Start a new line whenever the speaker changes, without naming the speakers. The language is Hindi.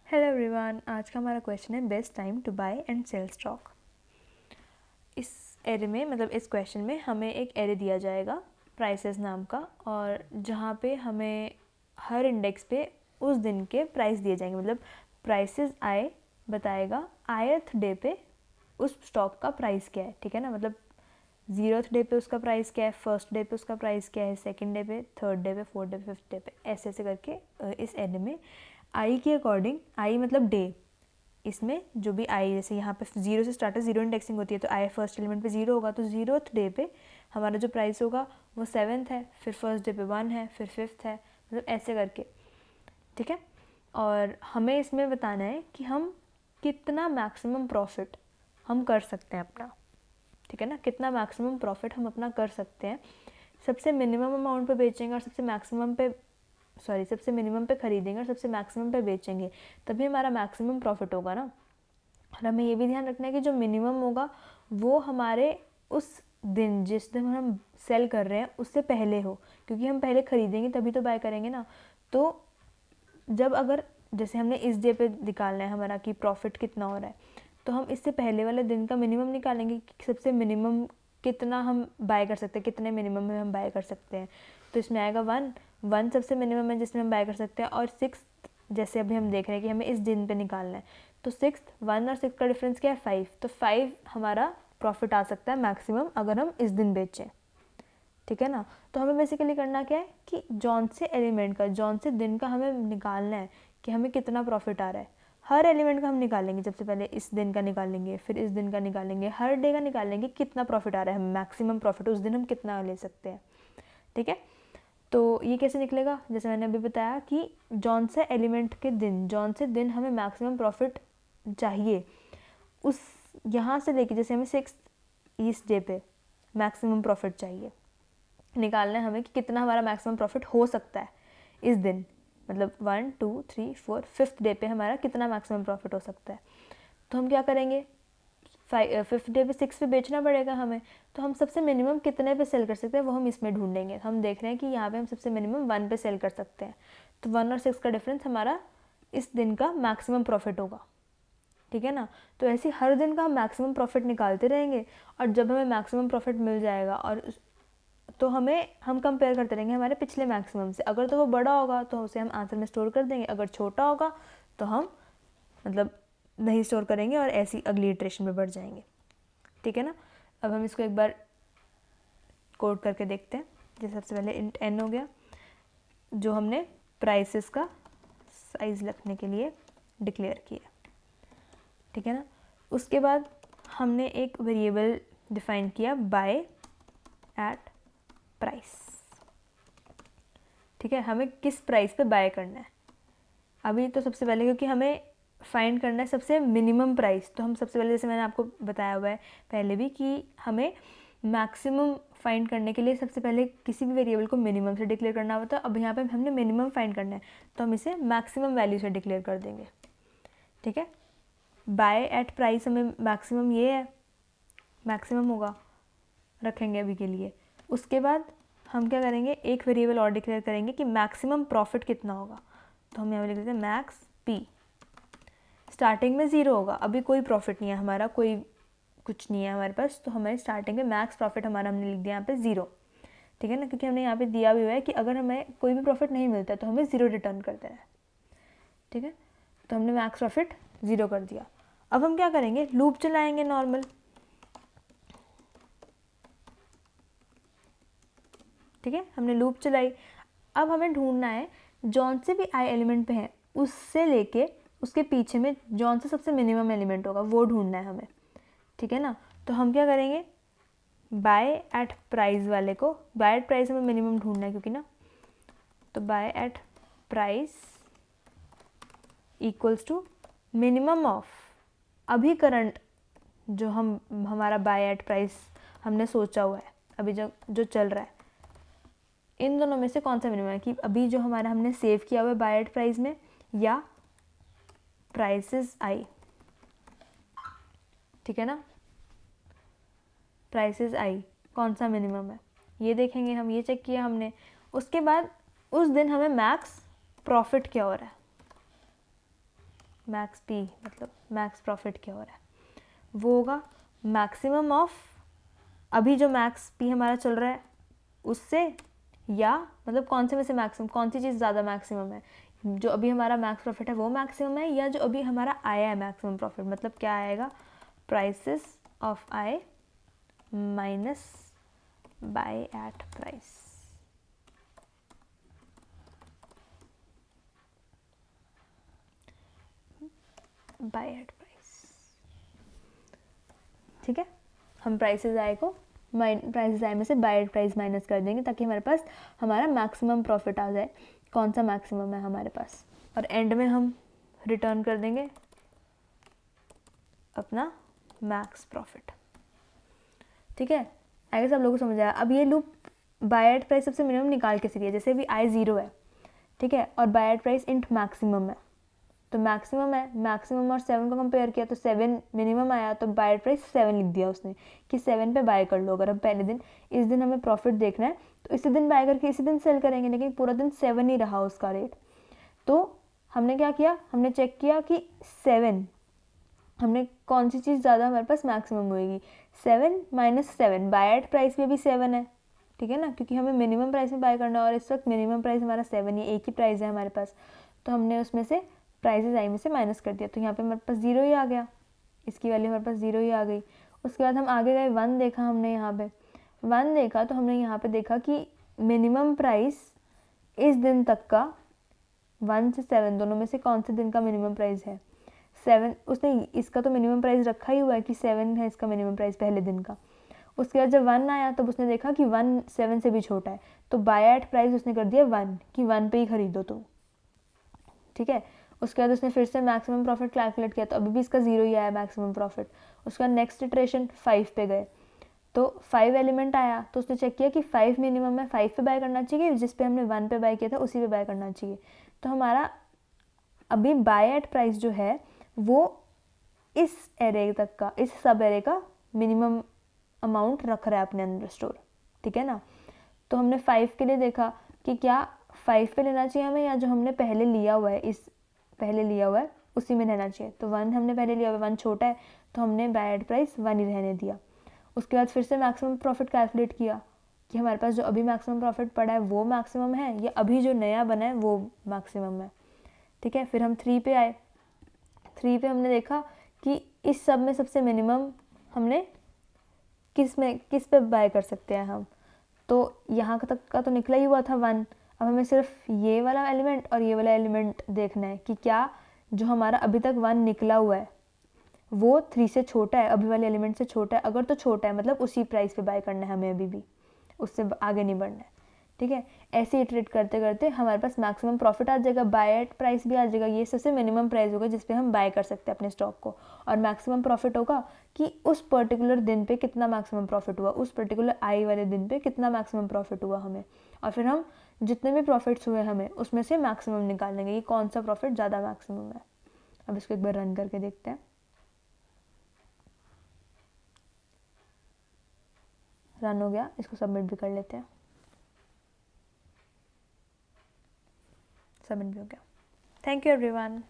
हेलो एवरीवन, आज का हमारा क्वेश्चन है best time to buy and sell stock. इस एरे में मतलब इस क्वेश्चन में हमें एक एरे दिया जाएगा प्राइसेस नाम का, और जहाँ पे हमें हर इंडेक्स पे उस दिन के प्राइस दिए जाएंगे। मतलब प्राइसेस आए बताएगा आयथ डे पे उस स्टॉक का प्राइस क्या है, ठीक है ना। मतलब 0th डे पे उसका प्राइस क्या है, फर्स्ट डे पे उसका प्राइस क्या है, सेकंड डे पे, थर्ड डे पे, फोर्थ डे पे, फिफ्थ डे पे, ऐसे ऐसे करके इस एरे में आई के अकॉर्डिंग, आई मतलब डे, इसमें जो भी आई, जैसे यहाँ पे 0 से स्टार्ट है, 0 इंडेक्सिंग होती है, तो आई फर्स्ट एलिमेंट पे 0 होगा, तो 0th डे पे हमारा जो प्राइस होगा वो 7th है, फिर फर्स्ट डे पे 1 है, फिर 5th है, मतलब ऐसे करके, ठीक है। और हमें इसमें बताना है कि हम कितना मैक्सिमम प्रॉफिट हम कर सकते हैं अपना, ठीक है ना। कितना मैक्सिमम प्रॉफिट हम अपना कर सकते हैं, सबसे मिनिमम अमाउंट पे बेचेंगे और सबसे मिनिमम पे खरीदेंगे और सबसे मैक्सिमम पे बेचेंगे, तभी हमारा मैक्सिमम प्रॉफिट होगा ना। और हमें ये भी ध्यान रखना है कि जो मिनिमम होगा वो हमारे उस दिन, जिस दिन हम सेल कर रहे हैं उससे पहले हो, क्योंकि हम पहले खरीदेंगे तभी तो बाय करेंगे ना। तो जब अगर जैसे हमने इस डे पे निकालना है हमारा कि प्रॉफिट कितना हो रहा है, तो हम इससे पहले वाले दिन का मिनिमम निकालेंगे कि सबसे मिनिमम कितना हम बाय कर सकते हैं, कितने मिनिमम में हम बाय कर सकते हैं। तो इसमें आएगा 1 सबसे मिनिमम है जिसमें हम बाय कर सकते हैं, और 6 जैसे अभी हम देख रहे हैं कि हमें इस दिन पे निकालना है, तो 6 1 और 6 का डिफरेंस क्या है, 5, तो 5 हमारा प्रॉफिट आ सकता है मैक्सिमम अगर हम इस दिन बेचें, ठीक है ना। तो हमें बेसिकली करना क्या है कि जौन से एलिमेंट का, जौन से दिन का हमें निकालना है कि हमें कितना प्रॉफिट आ रहा है, हर एलिमेंट का हम निकालेंगे। सबसे पहले इस दिन का निकालेंगे, फिर इस दिन का निकालेंगे, हर डे का निकालेंगे कितना प्रॉफिट आ रहा है, हम मैक्सिमम प्रॉफिट उस दिन हम कितना ले सकते हैं, ठीक है। तो ये कैसे निकलेगा, जैसे मैंने अभी बताया कि जौन से एलिमेंट के दिन, जौन से दिन हमें मैक्सिमम प्रॉफिट चाहिए, उस यहाँ से लेके, जैसे हमें 6 इस डे पे मैक्सिमम प्रॉफिट चाहिए, निकालना है हमें कि कितना हमारा मैक्सिमम प्रॉफिट हो सकता है इस दिन। मतलब 1 2 3 4 5th डे पे हमारा कितना मैक्सिमम प्रॉफिट हो सकता है। तो हम क्या करेंगे, 5th डे पे 6 पे बेचना पड़ेगा हमें, तो हम सबसे मिनिमम कितने पे सेल कर सकते हैं वो हम इसमें ढूंढेंगे। हम देख रहे हैं कि यहाँ पे हम सबसे मिनिमम 1 पे सेल कर सकते हैं, तो 1 और 6 का डिफरेंस हमारा इस दिन का मैक्सिमम प्रॉफिट होगा, ठीक है ना। तो ऐसे हर दिन का हम मैक्सिमम प्रॉफिट निकालते रहेंगे, और जब हमें मैक्सिमम प्रॉफिट मिल जाएगा और तो हम कंपेयर करते रहेंगे हमारे पिछले मैक्सिमम से। अगर तो वो बड़ा होगा तो उसे हम आंसर में स्टोर कर देंगे, अगर छोटा होगा तो हम मतलब नहीं स्टोर करेंगे और ऐसी अगली इटरेशन में बढ़ जाएंगे, ठीक है ना। अब हम इसको एक बार कोड करके देखते हैं। जैसे सबसे पहले इंट n हो गया, जो हमने प्राइसेस का साइज लिखने के लिए डिक्लेयर किया, ठीक है ना। उसके बाद हमने एक वेरिएबल डिफाइन किया बाय एट प्राइस, ठीक है। हमें किस प्राइस पे बाय करना है अभी, तो सबसे पहले क्योंकि हमें फाइंड करना है सबसे मिनिमम प्राइस, तो हम सबसे पहले, जैसे मैंने आपको बताया हुआ है पहले भी, कि हमें मैक्सिमम फाइंड करने के लिए सबसे पहले किसी भी वेरिएबल को मिनिमम से डिक्लेयर करना होता है। अब यहाँ पे हमने मिनिमम फाइंड करना है, तो हम इसे मैक्सिमम वैल्यू से डिक्लेयर कर देंगे, ठीक है। बाय एट प्राइस हमें मैक्सिमम ये है, मैक्सिमम होगा, रखेंगे अभी के लिए। उसके बाद हम क्या करेंगे, एक वेरिएबल और डिक्लेयर करेंगे कि मैक्सिमम प्रॉफिट कितना होगा, तो हम यहाँ पे लिख देते हैं मैक्स पी। स्टार्टिंग में 0 होगा, अभी कोई प्रॉफिट नहीं है हमारा, कोई कुछ नहीं है हमारे पास, तो हमारे स्टार्टिंग में मैक्स प्रॉफिट हमारा हमने लिख दिया यहाँ पे 0, ठीक है ना, क्योंकि हमने यहाँ पे दिया भी हुआ है कि अगर हमें कोई भी प्रॉफिट नहीं मिलता तो हमें 0 रिटर्न कर देना है, ठीक है। तो हमने मैक्स प्रॉफिट 0 कर दिया। अब हम क्या करेंगे, लूप चलाएंगे नॉर्मल, ठीक है, हमने लूप चलाई। अब हमें ढूंढना है जौन से भी आई एलिमेंट पे है उससे लेके उसके पीछे में जौन से सबसे मिनिमम एलिमेंट होगा वो ढूंढना है हमें, ठीक है ना। तो हम क्या करेंगे, बाय एट प्राइस वाले को, बाय एट प्राइस हमें मिनिमम ढूंढना है क्योंकि ना, तो buy at price equals to minimum of अभी करंट, जो हमारा बाय एट प्राइस हमने सोचा हुआ है अभी जो चल रहा है, इन दोनों में से कौन सा मिनिमम है, कि अभी जो हमारा हमने सेव किया हुआ है बाय एट प्राइस में, या प्राइसेस आई, ठीक है ना। प्राइसेस आई कौन सा मिनिमम है ये देखेंगे हम, ये चेक किया हमने। उसके बाद उस दिन हमें मैक्स प्रॉफिट क्या हो रहा है, मैक्स पी मतलब मैक्स प्रॉफिट क्या हो रहा है, वो होगा मैक्सिमम ऑफ अभी जो मैक्स पी हमारा चल रहा है उससे, या मतलब कौन से में से मैक्सिमम, कौन सी चीज़ ज़्यादा मैक्सिमम है, जो अभी हमारा मैक्स प्रॉफिट है वो मैक्सिमम है, या जो अभी हमारा आया है मैक्सिमम प्रॉफिट, मतलब क्या आएगा, prices of I minus buy at price. Buy at price, ठीक है। हम प्राइसेस आई को प्राइसेस आई में से बाय एट प्राइस माइनस कर देंगे ताकि हमारे पास हमारा मैक्सिमम प्रॉफिट आ जाए, कौन सा मैक्सिमम है हमारे पास, और एंड में हम रिटर्न कर देंगे अपना मैक्स प्रॉफिट, ठीक है। आगे सब लोगों को समझ आया। अब ये लूप बाय एट प्राइस सबसे मिनिमम निकाल के सीखिए, जैसे भी आई 0 है, ठीक है, और buy at price int maximum है, तो मैक्सिमम है, मैक्सिमम और 7 को कंपेयर किया तो 7 मिनिमम आया, तो बाय एट प्राइस 7 लिख दिया उसने कि 7 पे बाय कर लो। अगर हम पहले दिन, इस दिन हमें प्रॉफिट देखना है तो इसी दिन बाय करके इसी दिन सेल करेंगे, लेकिन पूरा दिन 7 ही रहा उसका रेट, तो हमने क्या किया, हमने चेक किया कि 7, हमने कौन सी चीज़ ज़्यादा हमारे पास मैक्सिमम होएगी, 7 माइनस 7, बाय एट प्राइस में भी 7 है, ठीक है ना, क्योंकि हमें मिनिमम प्राइस में बाय करना है और इस वक्त मिनिमम प्राइस हमारा 7 ही, एक ही प्राइस है हमारे पास, तो हमने उसमें से प्राइसेस आई में से माइनस कर दिया, तो यहाँ पे हमारे पास 0 ही आ गया, इसकी वैल्यू हमारे पास 0 ही आ गई। उसके बाद हम आगे गए, 1 देखा हमने, यहाँ पे 1 देखा तो हमने यहाँ पे देखा कि मिनिमम प्राइस इस दिन तक का 1 से 7 दोनों में से कौन से दिन का मिनिमम प्राइस है, 7, उसने इसका तो मिनिमम प्राइस रखा ही हुआ है कि 7 है इसका मिनिमम प्राइस पहले दिन का। उसके बाद जब 1 आया तब उसने देखा कि 1 7 से भी छोटा है, तो बाय एट प्राइस उसने कर दिया 1 कि 1 पे ही खरीदो तुम, ठीक है। उसके बाद उसने फिर से मैक्सिमम प्रॉफिट कैलकुलेट किया तो अभी भी इसका 0 ही आया मैक्सिमम प्रॉफिट। उसके बाद नेक्स्ट इटरेशन 5 पे गए तो 5 एलिमेंट आया, तो उसने चेक किया कि 5 मिनिमम है, 5 पे बाय करना चाहिए, जिस पे हमने 1 पे बाय किया था उसी पे बाय करना चाहिए, तो हमारा अभी बाय एट प्राइस जो है वो इस एरे तक का, इस सब एरे का मिनिमम अमाउंट रख रहा है अपने अंदर स्टोर, ठीक है ना। तो हमने 5 के लिए देखा कि क्या 5 पे लेना चाहिए हमें, या जो हमने पहले लिया हुआ है, इस पहले लिया हुआ है उसी में रहना चाहिए, तो 1 हमने पहले लिया हुआ है, 1 छोटा है तो हमने बाय एट प्राइस 1 ही रहने दिया। उसके बाद फिर से मैक्सिमम प्रॉफिट कैलकुलेट किया कि हमारे पास जो अभी मैक्सिमम प्रॉफिट पड़ा है वो मैक्सिमम है या अभी जो नया बना है वो मैक्सिमम है, ठीक है। फिर हम 3 पे आए, 3 पे हमने देखा कि इस सब में सबसे मिनिमम हमने किस पे बाय कर सकते हैं हम, तो यहाँ तक का तो निकला ही हुआ था 1। अब हमें सिर्फ ये वाला एलिमेंट और ये वाला एलिमेंट देखना है कि क्या जो हमारा अभी तक 1 निकला हुआ है वो 3 से छोटा है, अभी वाले एलिमेंट से छोटा है, अगर तो छोटा है मतलब उसी प्राइस पे बाय करना है हमें, अभी भी उससे आगे नहीं बढ़ना है, ठीक है। ऐसे इटरेट करते करते हमारे पास मैक्सिमम प्रॉफिट आ जाएगा, बाय एट प्राइस भी आ जाएगा, ये सबसे मिनिमम प्राइस होगा जिस पे हम बाय कर सकते हैं अपने स्टॉक को, और मैक्सिमम प्रॉफिट होगा कि उस पर्टिकुलर दिन पे कितना मैक्सिमम प्रॉफिट हुआ, उस पर्टिकुलर आई वाले दिन पे कितना मैक्सिमम प्रॉफिट हुआ हमें, और फिर हम जितने भी प्रॉफिट्स हुए हमें उसमें से मैक्सिमम निकाल लेंगे कि कौन सा प्रॉफिट ज़्यादा मैक्सिमम है। अब इसको एक बार रन करके देखते हैं, रन हो गया, इसको सबमिट भी कर लेते हैं, सबमिट भी हो गया। Thank you everyone.